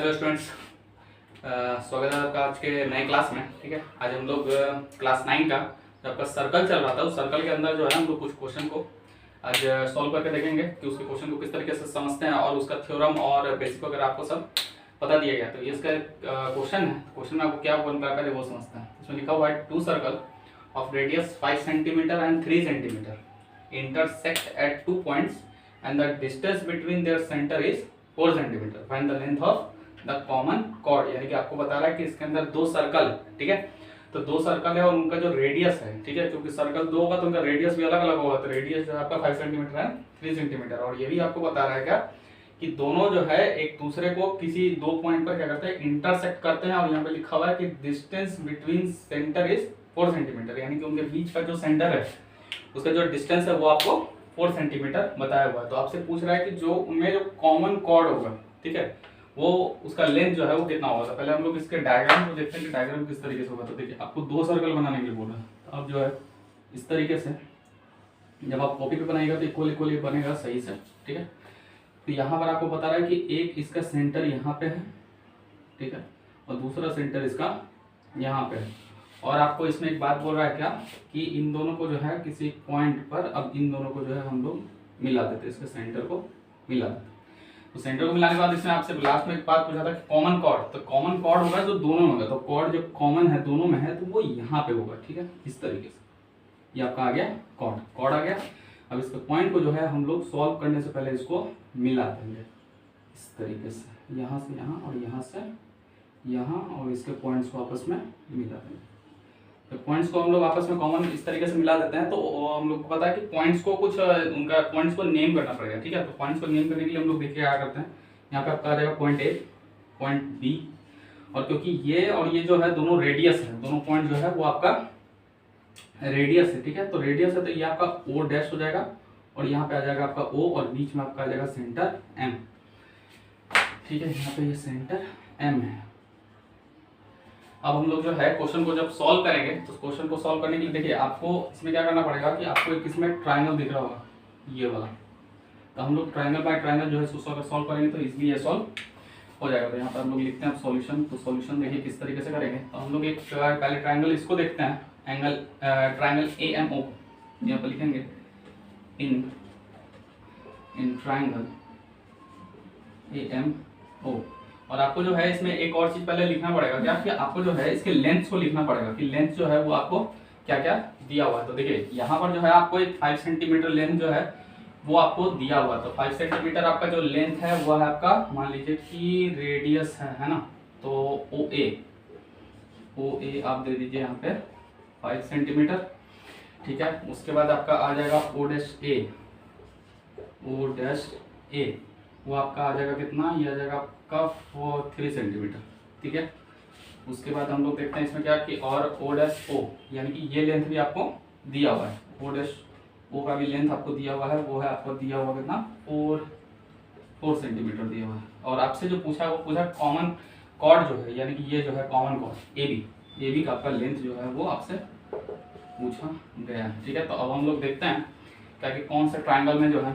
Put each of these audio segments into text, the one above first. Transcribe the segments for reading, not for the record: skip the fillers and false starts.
Hello students, स्वागत है आपका आज के नए क्लास में। ठीक है, आज हम लोग क्लास 9 का जो आपका सर्कल चल रहा था उस सर्कल के अंदर जो है हम लोग कुछ क्वेश्चन को आज सॉल्व करके देखेंगे कि उसके क्वेश्चन को किस तरीके से समझते हैं और उसका थ्योरम और बेसिक वगैरह आपको सब बता दिया गया। तो ये इसका क्वेश्चन है, क्वेश्चन में आपको क्या बन रहा है वो समझते हैं। इसमें लिखा हुआ है 2 circle of radius 5 centimetre and 3 centimetre intersect at 2 points and the distance between their center is 4 cm find the length of the common chord। यानी कि आपको बता रहा है कि इसके अंदर 2 सर्कल, ठीक है, तो 2 सर्कल है और उनका जो रेडियस है, ठीक है, क्योंकि सर्कल 2 होगा तो उनका रेडियस भी अलग अलग होगा। तो रेडियस जो है आपका 5 सेंटीमीटर है 3 सेंटीमीटर। और ये भी आपको बता रहा है क्या कि दोनों जो है एक दूसरे को किसी 2 पॉइंट पर क्या करते हैं, इंटरसेक्ट करते हैं। और यहाँ पे लिखा हुआ है कि distance between centre is 4 centimetre, यानी कि उनके बीच का जो सेंटर है उसका जो डिस्टेंस है वो आपको 4 सेंटीमीटर बताया हुआ है। तो आपसे पूछ रहा है कि जो उनमें जो कॉमन कॉर्ड होगा, ठीक है, वो उसका लेंथ जो है वो कितना होगा। तो पहले हम लोग इसके डायग्राम को देखते हैं कि डायग्राम किस तरीके से होगा। तो देखिए, आपको 2 सर्कल बनाने के लिए बोला है। तो अब जो है इस तरीके से जब आप कॉपी पे बनाएगा तो इक्वल बनेगा सही से, ठीक है। तो यहाँ पर आपको बता रहा है कि एक इसका सेंटर यहाँ पे है, ठीक है, और दूसरा सेंटर इसका यहाँ पे है। और आपको इसमें एक बात बोल रहा है क्या कि इन दोनों को जो है किसी पॉइंट पर, अब इन दोनों को जो है हम लोग मिला देते, इसके सेंटर को मिला देते। तो सेंटर को मिलाने के बाद इसमें आपसे लास्ट में एक बात पूछा था कि कॉमन कॉर्ड, तो कॉमन कॉर्ड होगा जो दोनों में होगा। तो कॉर्ड जो कॉमन है दोनों में है तो वो यहाँ पे होगा, ठीक है, इस तरीके से। ये आपका आ गया कॉर्ड आ गया। अब इसके पॉइंट को जो है हम लोग सॉल्व करने से पहले इसको मिला देंगे इस तरीके से, यहाँ से यहाँ और यहाँ से यहाँ, और इसके पॉइंट्स को आपस में मिला देंगे। तो पॉइंट्स को हम लोग आपस में कॉमन इस तरीके से मिला देते हैं। तो हम लोग को पता है कि पॉइंट्स को कुछ उनका पॉइंट्स को नेम करना पड़ेगा, ठीक है। तो पॉइंट्स को नेम करने के लिए हम लोग देखिए क्या करते हैं, यहाँ पे आपका आ जाएगा पॉइंट ए, पॉइंट बी, और क्योंकि ये और ये जो है दोनों रेडियस है, दोनों पॉइंट जो है वो आपका रेडियस है, ठीक है। तो रेडियस है तो ये आपका ओ डैश हो जाएगा और यहाँ पे आ जाएगा आपका ओ और बीच में आपका आ जाएगा सेंटर एम, ठीक है। यहाँ पे ये सेंटर एम है। अब हम लोग जो है क्वेश्चन को जब सॉल्व करेंगे तो क्वेश्चन को सॉल्व करने के लिए देखिए आपको इसमें क्या करना पड़ेगा कि आपको एक इसमें ट्रायंगल दिख रहा होगा ये वाला। तो हम लोग ट्रायंगल बाय ट्रायंगल जो है इसको सॉल्व करेंगे तो इजीली ये सॉल्व हो जाएगा। तो यहाँ पर हम लोग लिखते हैं सॉल्यूशन। तो सॉल्यूशन देखिए किस तरीके से करेंगे। तो हम लोग एक पहले ट्रायंगल इसको देखते हैं, एंगल ट्रायंगल AMO यहाँ पर लिखेंगे इन ट्रायंगल AMO। और आपको जो है इसमें एक और चीज पहले लिखना पड़ेगा क्या कि आपको जो है इसके लेंथ को लिखना पड़ेगा कि लेंथ जो है वो आपको क्या क्या दिया हुआ है। तो देखिए यहाँ पर जो है आपको एक 5 सेंटीमीटर लेंथ जो है वो आपको दिया हुआ है। तो 5 सेंटीमीटर आपका जो लेंथ है वो है आपका, मान लीजिए कि रेडियस है ना, तो OA आप दे दीजिए यहाँ पे 5 सेंटीमीटर, ठीक है। उसके बाद आपका आ जाएगा O डैश A, वो आपका आ जाएगा कितना, ये आ जाएगा आपका 3 सेंटीमीटर, ठीक है। उसके बाद हम लोग देखते हैं इसमें क्या कि और O डैश O, यानी कि ये लेंथ भी आपको दिया हुआ है, O डैश O का भी लेंथ आपको दिया हुआ है, वो है आपको दिया हुआ कितना 4 सेंटीमीटर दिया हुआ है। और आपसे जो पूछा वो पूछा कॉमन कॉर्ड जो है, यानी कि ये जो है कॉमन कॉर्ड AB का आपका लेंथ जो है वो आपसे पूछा गया है, ठीक है। तो अब हम लोग देखते हैं क्या कि कौन से ट्रायंगल में जो है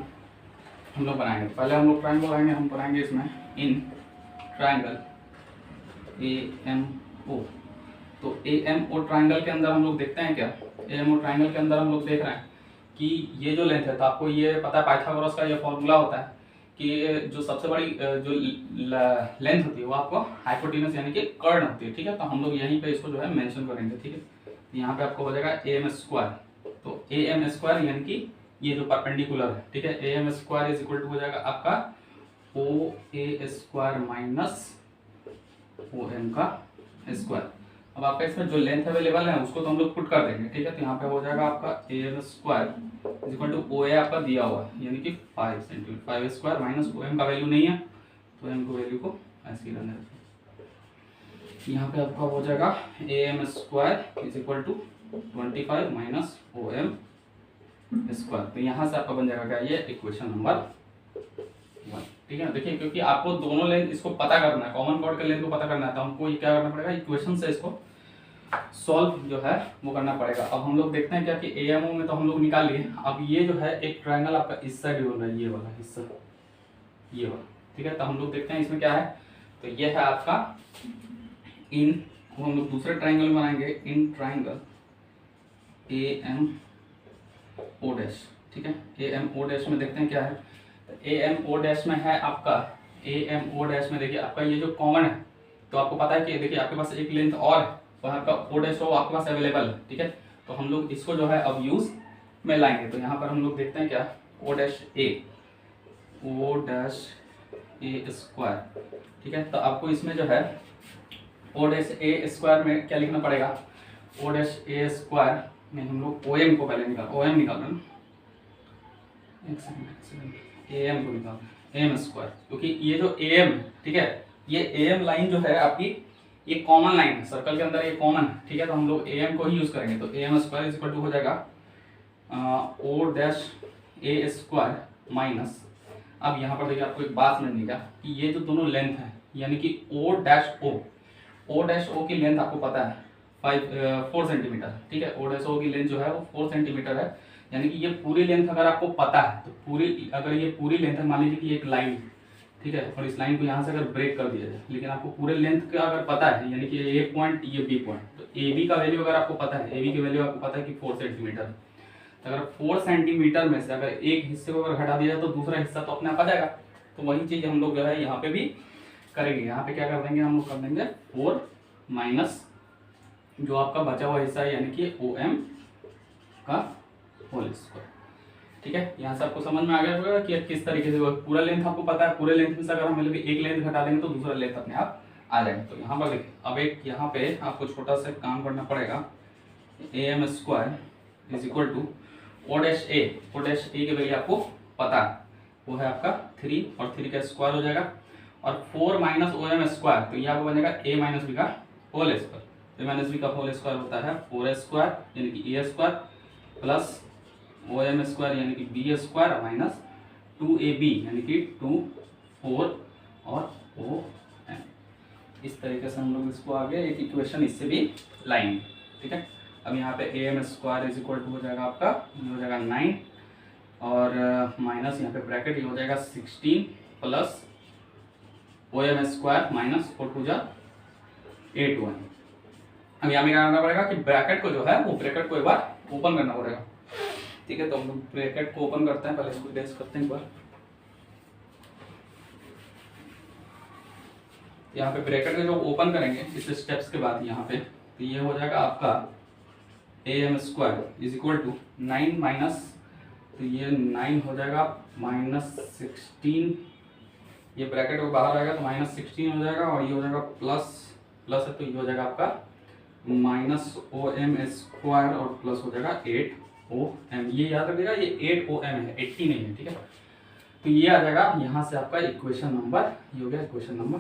हम लोग बनाएंगे। पहले हम लोग ट्रायंगल बनाएंगे, हम बनाएंगे इसमें इन ट्रायंगल AMO। तो AMO ट्रायंगल के अंदर हम लोग देखते हैं क्या, AMO ट्रायंगल के अंदर हम लोग देख रहे हैं कि ये जो लेंथ है, तो आपको ये पता है पाइथागोरस का ये फॉर्मूला होता है कि जो सबसे बड़ी जो लेंथ होती है वो आपको हाइपोटेनस यानी कि कर्ण होती है, ठीक है। तो हम लोग यहीं पे इसको जो है मेंशन करेंगे, ठीक है। यहाँ पे आपको हो जाएगा AM स्क्वायर। तो AM स्क्वायर यानी कि ये जो परपेंडिकुलर है, ठीक है, AM square is equal to हो जाएगा आपका OA स्क्वायर माइनस OM का स्क्वायर। अब आपका इसमें जो लेंथ अवेलेबल है उसको तो हम लोग पुट कर देंगे, ठीक है। तो यहाँ पे हो जाएगा आपका AM square is equal to OA आपका दिया हुआ है यानी कि 5 सेंटीमीटर, 5 स्क्वायर माइनस OM का वैल्यू नहीं है तो M को वैल्यू को ऐसे ही रहने देते। यहाँ पे आपका हो जाएगा AM square is equal to 25 minus OM square. तो यहाँ से आपका बन जाएगा क्या, ये इक्वेशन नंबर 1, ठीक है। देखिए क्योंकि आपको दोनों लेंथ इसको पता करना है, कॉमन कॉर्ड के लेंथ को पता करना है, तो हमको ये क्या करना पड़ेगा, इक्वेशन से इसको सॉल्व जो है वो करना पड़ेगा। अब हम लोग देखते हैं क्या कि AMO में तो हम लोग निकाल लिए। अब ये जो है एक ट्रायंगल आपका इस साइड बन रहा है, ये वाला हिस्सा, ये वाला, ठीक है। तो हम लोग देखते हैं इसमें क्या है। तो ये है आपका इन, वो हम लोग दूसरे ट्राइंगल में बनाएंगे, in triangle A M O dash, ठीक है। ए एम ओ डैश में देखते हैं क्या है। ए एम ओ डैश में है आपका, ए एम ओ डैश में देखिए आपका ये जो कॉमन है, तो आपको पता है कि देखिए आपके पास एक लेंथ और है, वह आपका ओ डैश हो आपके पास अवेलेबल है, ठीक है। तो हम लोग इसको जो है अब यूज में लाएंगे। तो यहाँ पर हम लोग देखते हैं क्या, ओ डैश ए स्क्वायर, ठीक है। तो आपको इसमें जो है ओ डैश ए स्क्वायर में क्या लिखना पड़ेगा, ओ डैश ए स्क्वायर में हम लोग ओ एम को पहले ओ एम निकाल रहे हैं, एक सेकंड, ए एम को निकाल एम स्क्वायर, क्योंकि ये जो ए एम, ठीक है, ये ए एम लाइन जो है आपकी ये कॉमन लाइन है सर्कल के अंदर, ये कॉमन है, ठीक है। तो हम लोग ए एम को ही यूज करेंगे। तो A M square is equal to हो जाएगा O dash A square minus, अब यहाँ पर देखिए आपको एक बात समझने का कि ये जो दोनों लेंथ है, यानी कि ओ डैश ओ की लेंथ आपको पता है 4 सेंटीमीटर, ठीक है। ओ डैश ओ की लेंथ जो है वो 4 सेंटीमीटर है, यानी कि ये पूरी लेंथ अगर आपको पता है तो पूरी, अगर ये पूरी लेंथ है, मान लीजिए कि एक लाइन, ठीक है, और इस लाइन को यहाँ से अगर ब्रेक कर दिया जाए, लेकिन आपको पूरे लेंथ का अगर पता है, यानी कि ए पॉइंट ये बी पॉइंट, तो ए बी का वैल्यू अगर आपको पता है, ए बी की वैल्यू आपको पता है कि 4 सेंटीमीटर, तो अगर 4 सेंटीमीटर में से अगर एक हिस्से को अगर हटा दिया जाए तो दूसरा हिस्सा तो अपने आप आ जाएगा। तो वही चीज़ हम लोग जो है यहाँ पे भी करेंगे। यहाँ पे क्या कर देंगे, हम लोग कर देंगे 4 माइनस जो आपका बचा हुआ हिस्सा है, यानी कि ओ एम का होल स्क्वायर, ठीक है। यहाँ से आपको समझ में आ गया होगा कि किस तरीके से पूरा लेंथ आपको पता है, पूरे लेंथ में से अगर हम एक लेंथ घटा देंगे तो दूसरा लेंथ अपने आप आ जाएगा। तो यहाँ पर देखिए अब एक यहाँ पे आपको छोटा सा काम करना पड़ेगा, A M square is equal to O dash A की वैल्यू आपको पता है, वो है आपका 3 और 3 का स्क्वायर हो जाएगा, और 4 माइनस ओ एम स्क्वायर, तो ये आपको बन जाएगा ए माइनस बी का whole square. A minus B का होल स्क्वायर होता है 4 स्क्वायर यानी कि A square plus O M square यानी कि बी स्क्वायर माइनस 2ab यानी कि 2 4 और ओ एम। इस तरीके से हम लोग इसको आगे एक इक्वेशन इससे भी लाएंगे, ठीक है। अब यहाँ पे A M square is equal to हो जाएगा आपका, ये हो जाएगा 9 और माइनस यहाँ पे ब्रैकेट, ये हो जाएगा 16 plus O M square minus 4 2 जा 8 1। अब यहाँ में क्या करना पड़ेगा कि ब्रैकेट को जो है वो ब्रैकेट को एक बार ओपन करना पड़ेगा, ठीक है। तो हम लोग ब्रैकेट को ओपन करते हैं, पहले इसको इरेज करते हैं एक बार। यहाँ पे ब्रैकेट जो ओपन करेंगे इस स्टेप्स के बाद यहाँ पे, तो ये हो जाएगा आपका A M square is equal to 9 minus, तो ये 9 हो जाएगा माइनस 16, ये ब्रैकेट को बाहर आएगा तो माइनस 16 हो जाएगा, और ये हो जाएगा प्लस है तो ये हो जाएगा आपका माइनस ओ एम स्क्वायर और प्लस हो जाएगा 8 ओ एम। ये याद रखिएगा ये 8 ओ एम है, 80 नहीं है, ठीक है। तो ये आ जाएगा यहाँ से आपका इक्वेशन नंबर, ये हो गया इक्वेशन नंबर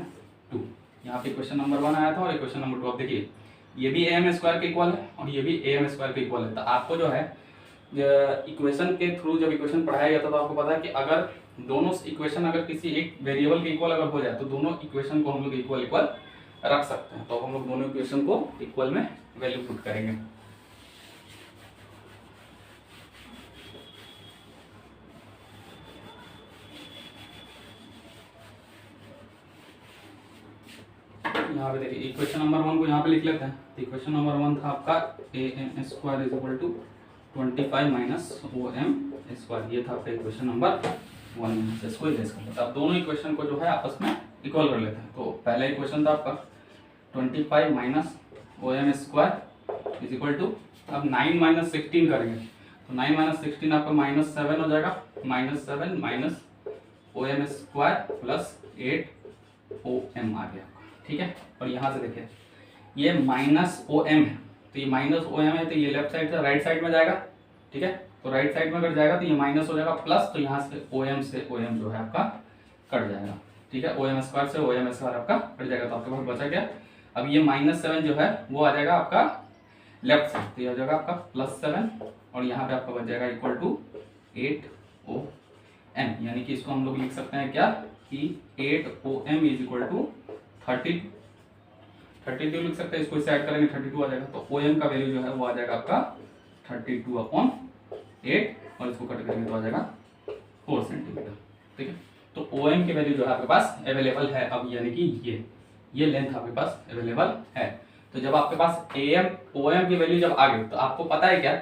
2। यहाँ पे इक्वेशन नंबर 1 आया था और इक्वेशन नंबर 2। अब देखिए ये भी ए एम स्क्वायर के इक्वल है और ये भी ए एम स्क्वायर के इक्वल है। तो आपको जो है इक्वेशन के थ्रू जब इक्वेशन पढ़ाया जाता है तो आपको पता है कि अगर दोनों इक्वेशन अगर किसी एक वेरिएबल के इक्वल अगर हो जाए तो दोनों इक्वेशन को हम लोग इक्वल रख सकते हैं। तो हम लोग दोनों इक्वेशन को इक्वल में वैल्यू पुट करेंगे। यहाँ पे देखिए इक्वेशन नंबर 1 को यहाँ पे लिख लेते हैं। तो इक्वेशन नंबर 1 था आपका A M square is equal to 25 minus O M square, ये था आपका इक्वेशन नंबर 1। इसको इरेज कर लेते हैं। अब दोनों इक्वेशन को जो है आपस में इक्वल कर लेते हैं। तो पहला इक्वेशन था आपका 25 minus O M square is equal to, अब 9 माइनस 16 करेंगे तो 9 माइनस 16 आपका माइनस 7 हो जाएगा, minus 7 minus O M square plus 8 O M आ गया, ठीक है। और यहाँ से देखिए ये माइनस ओ एम है, तो ये माइनस ओ एम है तो ये लेफ्ट साइड से राइट साइड में जाएगा, ठीक है। तो राइट साइड में कट जाएगा तो ये माइनस हो जाएगा प्लस, तो यहाँ से ओ एम जो है आपका कट जाएगा, ठीक है। ओ एम स्क्वायर से ओ एम स्क्वायर आपका कट जाएगा, तो आपके पास बचा क्या। अब ये माइनस 7 जो है वो आ जाएगा आपका लेफ्ट साइड, तो ये हो जाएगा आपका प्लस 7 और यहाँ पे आपका बच जाएगा इक्वल टू 8 ओ एम, यानी कि इसको हम लोग लिख सकते हैं क्या कि 8 O M is equal to 32 लिख सकते हैं। इसको इससे ऐड करेंगे 32 आ जाएगा। तो ओ एम का वैल्यू जो है वो आ जाएगा आपका 32/8 और इसको कट करेंगे तो आ जाएगा 4 सेंटीमीटर, ठीक है। तो ओ एम की वैल्यू जो है आपके पास अवेलेबल है अब, यानी कि ये ये लेंथ आपके पास अवेलेबल है। तो जब आपके पास AM OM की वैल्यू जब आ गई तो आपको पता है क्या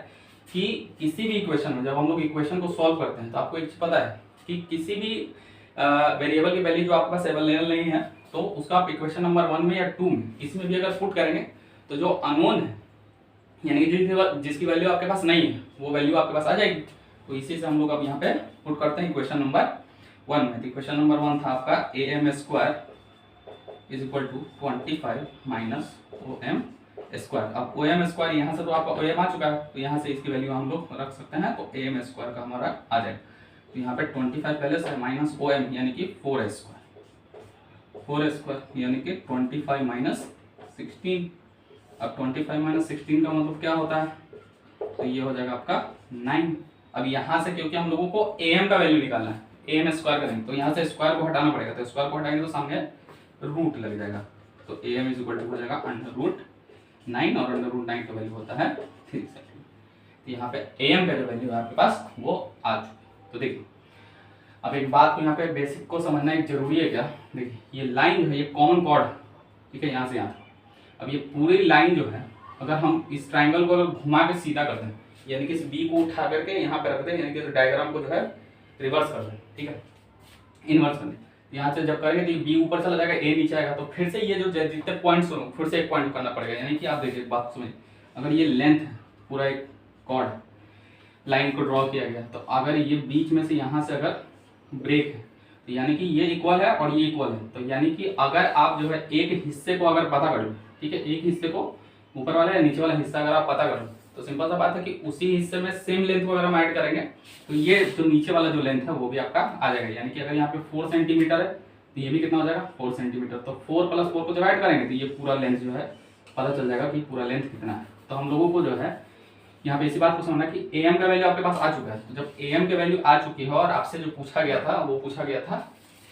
कि किसी भी इक्वेशन में जब हम लोग इक्वेशन को सॉल्व करते हैं तो आपको एक चीज पता है कि किसी भी वेरिएबल की वैल्यू जो आपके पास अवेलेबल नहीं है तो उसका आप इक्वेशन नंबर 1 में या 2 में इसमें भी अगर पुट करेंगे तो जो अननोन है यानी कि जिसकी वैल्यू आपके पास नहीं है वो वैल्यू आपके पास आ जाएगी। तो इसी से हम लोग अब यहाँ पे पुट करते हैं इक्वेशन नंबर 1 में। तो इक्वेशन नंबर 1 था आपका AM square is equal to 25 minus OM square. अब OM स्क्वायर यहाँ से तो आपका OM आ चुका है तो यहाँ से इसकी वैल्यू हम लोग रख सकते हैं तो AM स्क्वायर का हमारा आ जाएगा। तो यहाँ पे 25 पहले से माइनस OM यानी कि 4 स्क्वायर यानी कि 25 माइनस 16। अब 25 माइनस 16 का मतलब क्या होता है तो ये हो जाएगा आपका 9। अब यहाँ से क्योंकि हम लोगों को AM का वैल्यू निकालना है AM स्क्वायर करेंगे तो यहाँ से स्क्वायर को हटाना पड़ेगा तो स्क्वायर को हटाएंगे तो सामने रूट लग जाएगा। तो AM इज इक्वल टू हो जाएगा √9 और √9 का वैल्यू होता है 3 सेंटीमीटर। तो यहाँ पे AM का जो वैल्यू है आपके पास वो आ चुका है। तो देखिए अब एक बात तो यहाँ पे बेसिक को समझना एक जरूरी है क्या, देखिए ये लाइन जो है ये कॉमन कॉर्ड ठीक है यहाँ से यहाँ। अब ये पूरी लाइन जो है अगर हम इस ट्राइंगल को अगर घुमा के सीधा कर दें यानी कि इस B को उठा करके यहाँ पे रख दें यानी कि डायग्राम को जो है रिवर्स कर दें ठीक है इनवर्स कर दें। यहाँ से जब करेंगे तो ये B ऊपर चला जाएगा A नीचे आएगा तो फिर से ये जो जितने पॉइंट्स हो फिर से एक पॉइंट करना पड़ेगा। यानी कि आप देखिए बात समझिए अगर ये लेंथ है पूरा एक कॉर्ड लाइन को ड्रॉ किया गया तो अगर ये बीच में से यहाँ से अगर ब्रेक है तो यानी कि ये इक्वल है और ये इक्वल है। तो यानी कि अगर आप जो है एक हिस्से को अगर पता कर लो ठीक है एक हिस्से को ऊपर वाला या नीचे वाला हिस्सा अगर आप पता कर लो तो सिंपल सा बात है कि उसी हिस्से में सेम लेंथ को अगर हम ऐड करेंगे तो ये जो नीचे वाला जो लेंथ है वो भी आपका आ जाएगा। यानी कि अगर यहाँ पे 4 सेंटीमीटर है तो ये भी कितना हो जाएगा 4 सेंटीमीटर। तो 4 + 4 को जब ऐड करेंगे तो ये पूरा लेंथ जो है पता चल जाएगा कि पूरा लेंथ कितना है। तो हम लोगों को जो है यहाँ पे इसी बात को समझना कि AM का वैल्यू आपके पास आ चुका है। तो जब AM की वैल्यू आ चुकी है और आपसे जो पूछा गया था वो पूछा गया था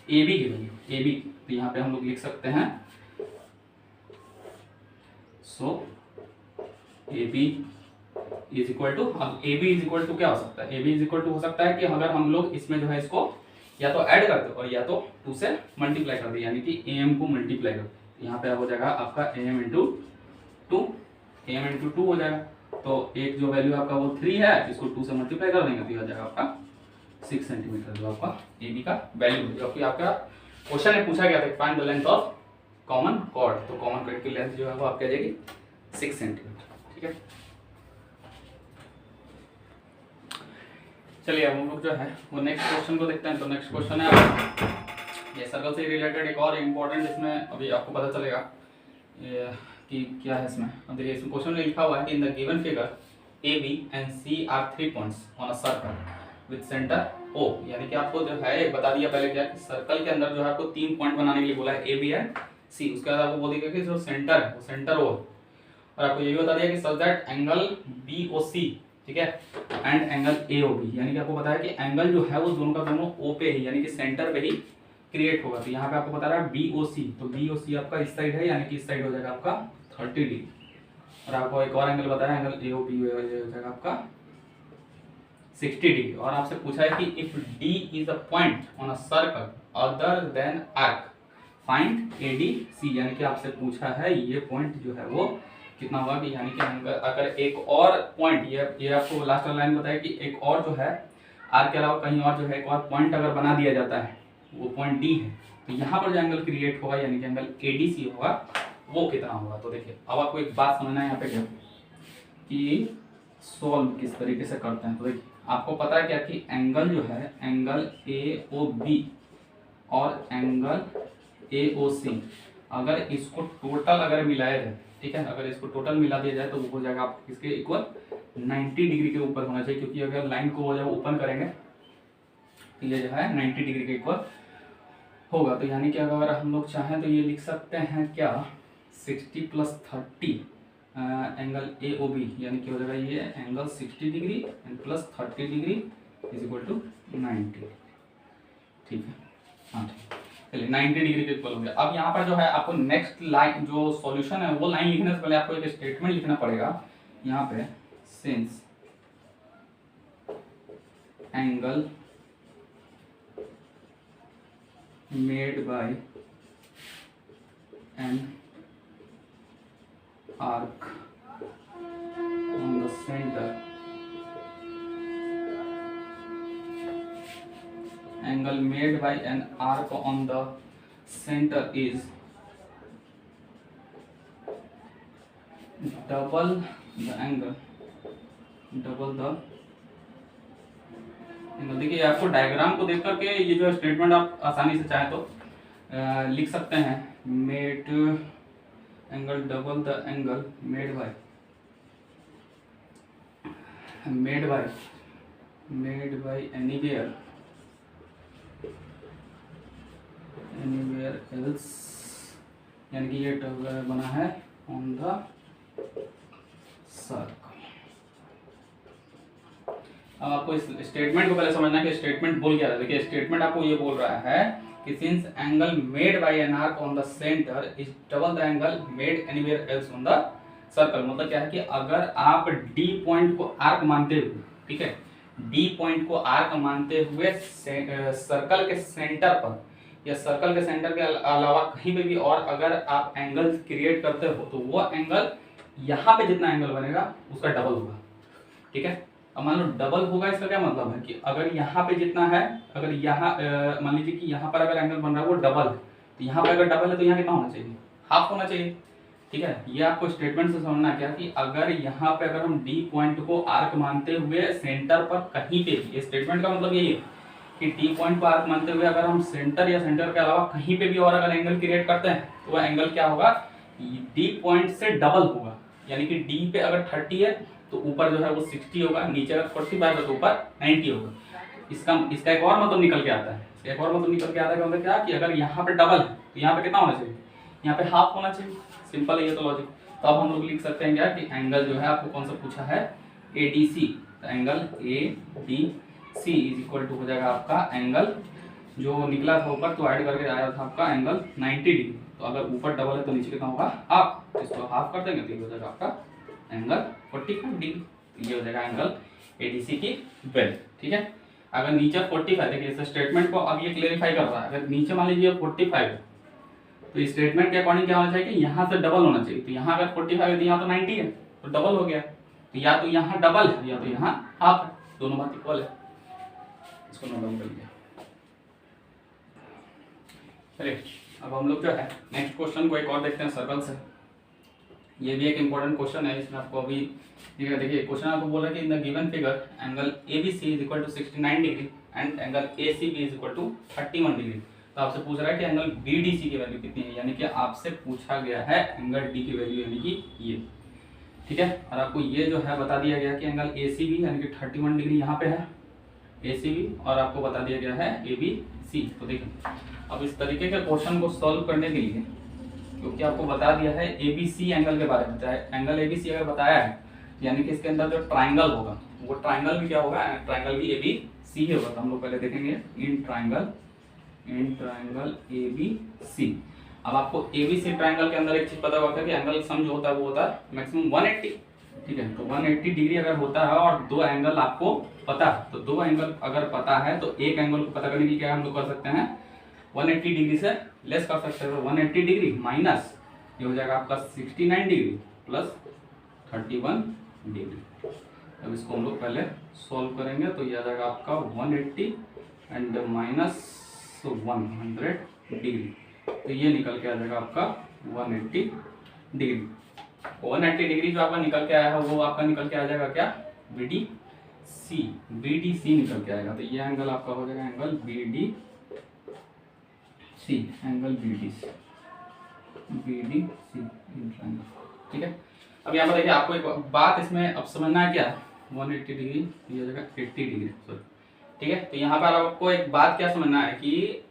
AB की वैल्यू AB। तो यहाँ पे हम लोग लिख सकते हैं सो AB इज इक्वल टू, अब AB इज इक्वल टू क्या हो सकता है AB इज इक्वल टू हो सकता है कि अगर हम लोग इसमें जो है इसको या तो ऐड करते और या तो 2 से मल्टीप्लाई कर दे यानी कि AM को मल्टीप्लाई कर दे। यहाँ पे हो जाएगा आपका AM × 2 हो जाएगा। तो एक जो वैल्यू आपका वो 3 है इसको 2 से मल्टीप्लाई कर देंगे तो हो जाएगा आपका 6 सेंटीमीटर जो आपका AB का वैल्यू है। जो कि आपका क्वेश्चन में पूछा गया था find the length of common chord. तो कॉमन कॉर्ड की लेंथ जो है वो आपकी आ जाएगी 6 सेंटीमीटर ठीक है। चलिए अब हम लोग जो है वो नेक्स्ट क्वेश्चन को देखते हैं। तो नेक्स्ट क्वेश्चन है ये सर्कल से रिलेटेड एक और इम्पोर्टेंट इसमें अभी आपको पता चलेगा कि क्या है इसमें। अब देखिए इसमें क्वेश्चन में लिखा हुआ है कि in the given figure AB and C are 3 points on a circle with centre O। यानी कि आपको जो है बता दिया पहले क्या सर्कल के अंदर जो है आपको 3 पॉइंट बनाने के लिए बोला है AB एंड C। उसके बाद आपको बोल दिया कि जो सेंटर है वो सेंटर O और आपको ये भी बता दिया कि सच दैट एंगल BOC ठीक है एंड एंगल AOB। यानी कि आपको बताया कि एंगल जो है वो दोनों का दोनों O पे ही यानी कि सेंटर पे ही क्रिएट होगा। तो यहाँ पे आपको बता रहा है BOC। तो BOC आपका इस साइड है यानी कि इस साइड हो जाएगा आपका 30 डिग्री और आपको एक और एंगल बताया एंगल AOB हो जाएगा आपका 60 डिग्री। और आपसे पूछा है कि if D is a point on a circle other than arc find ADC। यानी कि आपसे पूछा है ये पॉइंट जो है वो कितना होगा कि यानी कि अगर एक और पॉइंट ये आपको लास्ट लाइन बताया कि एक और जो है आर्क के अलावा कहीं और जो है एक और पॉइंट अगर बना दिया जाता है वो पॉइंट D है तो यहाँ पर जो एंगल क्रिएट होगा यानी कि एंगल ADC होगा वो कितना होगा। तो देखिए अब आपको एक बात समझना है यहाँ पे क्या कि सॉल्व किस तरीके से करते हैं। तो देखिए आपको पता है क्या कि एंगल जो है एंगल AOB और एंगल AOC अगर इसको टोटल अगर मिलाया जाए ठीक है अगर इसको टोटल मिला दिया जाए तो वो हो जाएगा आपको किसके इक्वल 90 डिग्री के ऊपर होना चाहिए। क्योंकि अगर लाइन को जब ओपन करेंगे तो ये जो है 90 डिग्री के इक्वल होगा। तो यानी कि अगर हम लोग चाहें तो ये लिख सकते हैं क्या 60 + 30 एंगल AOB यानी कि हो जाएगा ये angle 60 degree and plus 30 degree is equal to 90 ठीक है। हाँ चलिए 90 डिग्री के इक्वल हो गया। अब यहाँ पर जो है आपको नेक्स्ट लाइन जो सॉल्यूशन है वो लाइन लिखने से पहले आपको एक स्टेटमेंट लिखना पड़ेगा यहाँ पे since angle made by an arc on the center, angle made by an arc on the center is double the angle, double the angle. देखिए आपको डायग्राम को देख करके ये जो स्टेटमेंट आप आसानी से चाहे तो लिख सकते हैं, made angle double the angle made by anywhere else, यानी कि ये बना है ऑन द सर्कल। अब आपको इस स्टेटमेंट को पहले समझना है कि स्टेटमेंट बोल क्या रहा है। देखिए स्टेटमेंट आपको ये बोल रहा है कि since angle made by an arc on the centre is double the angle made anywhere else on the circle. मतलब क्या है कि अगर आप डी पॉइंट को आर्क मानते हुए, ठीक है, डी पॉइंट को आर्क मानते हुए सर्कल के सेंटर पर या सर्कल के सेंटर के अलावा कहीं पे भी और अगर आप एंगल क्रिएट करते हो तो वो एंगल यहाँ पे जितना एंगल बनेगा उसका डबल होगा। ठीक है, अब मान लो डबल होगा, इसका क्या मतलब है कि अगर यहाँ पे जितना है, अगर यहाँ मान लीजिए कि यहाँ पर अगर एंगल बन रहा है वो डबल है, तो यहाँ पे अगर डबल है तो यहाँ कितना होना चाहिए, हाफ होना चाहिए। ठीक है, ये आपको स्टेटमेंट से समझना क्या कि अगर यहाँ पे अगर हम डी पॉइंट को आर्क मानते हुए सेंटर पर कहीं पे भी, ये स्टेटमेंट का मतलब यही है कि डी पॉइंट को आर्क मानते हुए अगर हम सेंटर या सेंटर के अलावा कहीं पे भी और अगर एंगल क्रिएट करते हैं तो वह एंगल क्या होगा, डी पॉइंट से डबल होगा। यानी कि डी पे अगर 30 है तो ऊपर जो है वो 60 होगा, नीचे अगर 45 है तो ऊपर 90 होगा। इसका एक और मतलब निकल के आता है, इसका एक और मतलब निकल के आता है मतलब क्या कि अगर यहाँ पे डबल है तो यहाँ पे कितना होना चाहिए, यहाँ पे हाफ होना चाहिए। सिंपल है ये तो लॉजिक। तो अब हम लोग लिख सकते हैं क्या कि एंगल जो है आपको कौन सा पूछा है, ADC, तो angle ADC is equal to हो जाएगा आपका एंगल जो निकला था ऊपर तो ऐड करके आया था आपका एंगल 90 डिग्री। तो अगर ऊपर डबल है तो नीचे कितना होगा, हाफ। इसको हाफ कर देंगे तो ये हो जाएगा आपका एंगल 45 डिग्री। ये हो जाएगा एंगल ADC की वैल्यू। ठीक है, अगर नीचे 45, देखिए इस स्टेटमेंट को अब ये क्लेरिफाई कर रहा है, अगर नीचे मान लीजिए 45 है तो इस स्टेटमेंट के अकॉर्डिंग क्या होना चाहिए कि यहाँ से डबल होना चाहिए। तो यहाँ अगर 45 है तो यहाँ तो 90 है तो डबल हो गया। तो या तो यहाँ डबल है या तो यहाँ हाफ है, दोनों बात इक्वल है। इसको नोट डाउन कर लिया। चलिए अब हम लोग जो है नेक्स्ट क्वेश्चन को एक और देखते हैं सर्कल से। ये भी एक इम्पोर्टेंट क्वेश्चन है, इसमें आपको अभी देखिए क्वेश्चन आपको बोल रहा है कि in the given figure angle ABC is equal to 69 degree and angle ACB is equal to 31 degree. तो आपसे पूछ रहा है कि एंगल BDC की वैल्यू कितनी है, यानी कि आपसे पूछा गया है एंगल D की वैल्यू यानी कि ये। ठीक है, और आपको ये जो है बता दिया गया कि एंगल ACB यानी कि 31 डिग्री यहाँ पे है ACB, और आपको बता दिया गया है ABC। तो देखिए अब इस तरीके के क्वेश्चन को सॉल्व करने के लिए, क्योंकि आपको बता दिया है ABC एंगल के बारे में, एंगल ABC अगर बताया है यानी कि इसके अंदर जो ट्राइंगल होगा वो ट्राइंगल भी क्या होगा, ट्राइंगल भी ABC ही होगा। तो हम लोग पहले देखेंगे इन ट्राइंगल ABC। अब आपको ABC ट्राइंगल के अंदर एक चीज पता होगा कि एंगल सम जो होता है वो होता है मैक्सिमम 180। ठीक है, तो 180 डिग्री अगर होता है और दो एंगल आपको पता है, तो दो एंगल अगर पता है तो एक एंगल को पता करने के लिए क्या हम लोग कर सकते हैं, 180 डिग्री से लेस कर सकते हैं। तो 180 डिग्री माइनस ये हो जाएगा आपका 69 डिग्री प्लस 31 डिग्री। अब इसको हम लोग पहले सॉल्व करेंगे तो ये आ जाएगा आपका 180 एंड माइनस 100 डिग्री। तो ये निकल के आ जाएगा आपका 180 डिग्री। 180 डिग्री जो आपका निकल के आया है वो आपका निकल के आ जाएगा क्या, BDC निकल के आएगा। तो ये एंगल आपका हो जाएगा एंगल BDC, एंगल BDC ठीक है। अब यहाँ पर देखिए आपको एक बात इसमें अब समझना है क्या, 180 डिग्री ये हो जाएगा 80 डिग्री सॉरी। ठीक है, तो यहाँ पर आपको एक बात क्या समझना है कि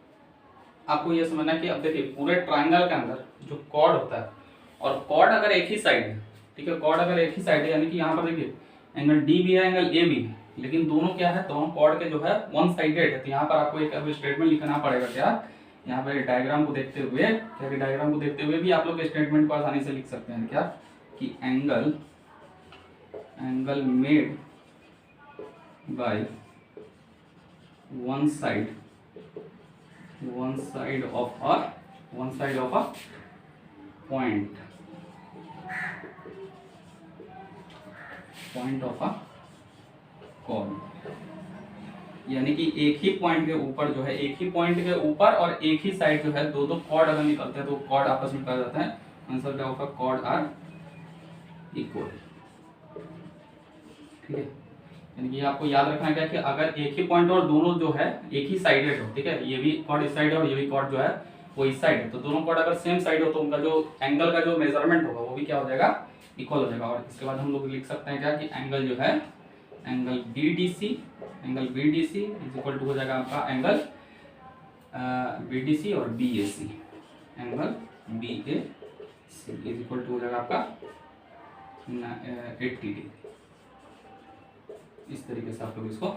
आपको ये समझना है कि अब देखिए पूरे ट्राइंगल के अंदर जो कॉर्ड होता है, और कॉर्ड अगर एक ही साइड है, ठीक है, कॉर्ड अगर एक ही साइड है यानी कि यहाँ पर देखिए एंगल D भी है एंगल A भी है, लेकिन दोनों क्या है, दोनों कॉर्ड के जो है वन साइडेड है। तो यहाँ पर आपको एक स्टेटमेंट लिखना पड़ेगा क्या, यहाँ पर डायग्राम को देखते हुए, डायग्राम को देखते हुए भी आप लोग स्टेटमेंट को आसानी से लिख सकते हैं क्या कि angle made by one side of a point of a cord, यानी कि एक ही पॉइंट के ऊपर जो है, एक ही पॉइंट के ऊपर और एक ही साइड जो है, दो दो कॉर्ड अगर निकलते हैं तो कॉर्ड आपस में निकल जाता है। आंसर क्या होगा? Chord are equal. ठीक है, यानी कि आपको याद रखना क्या कि अगर एक ही पॉइंट और दोनों जो है एक ही साइडेड हो, ठीक है, ये भी कॉर्ड इस साइड है और ये भी कॉर्ड जो है वो इस साइड है, तो दोनों कॉर्ड अगर सेम साइड हो तो उनका जो एंगल का जो मेजरमेंट होगा वो भी क्या हो जाएगा? इक्वल हो जाएगा। और इसके बाद हम लोग लिख सकते हैं क्या कि एंगल जो है, angle BDC is equal to हो जाएगा आपका एंगल BDC और BAC, angle BAC is equal to हो जाएगा आपका 80 डिग्री। इस तरीके से आप लोग इसको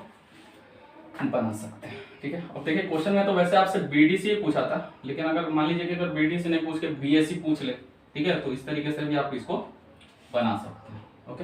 बना सकते हैं। ठीक है, अब देखिए क्वेश्चन में तो वैसे आपसे BDC पूछा था, लेकिन अगर मान लीजिए कि अगर BDC नहीं पूछ के BAC पूछ ले, ठीक है, तो इस तरीके से भी आप इसको बना सकते हैं। ओके।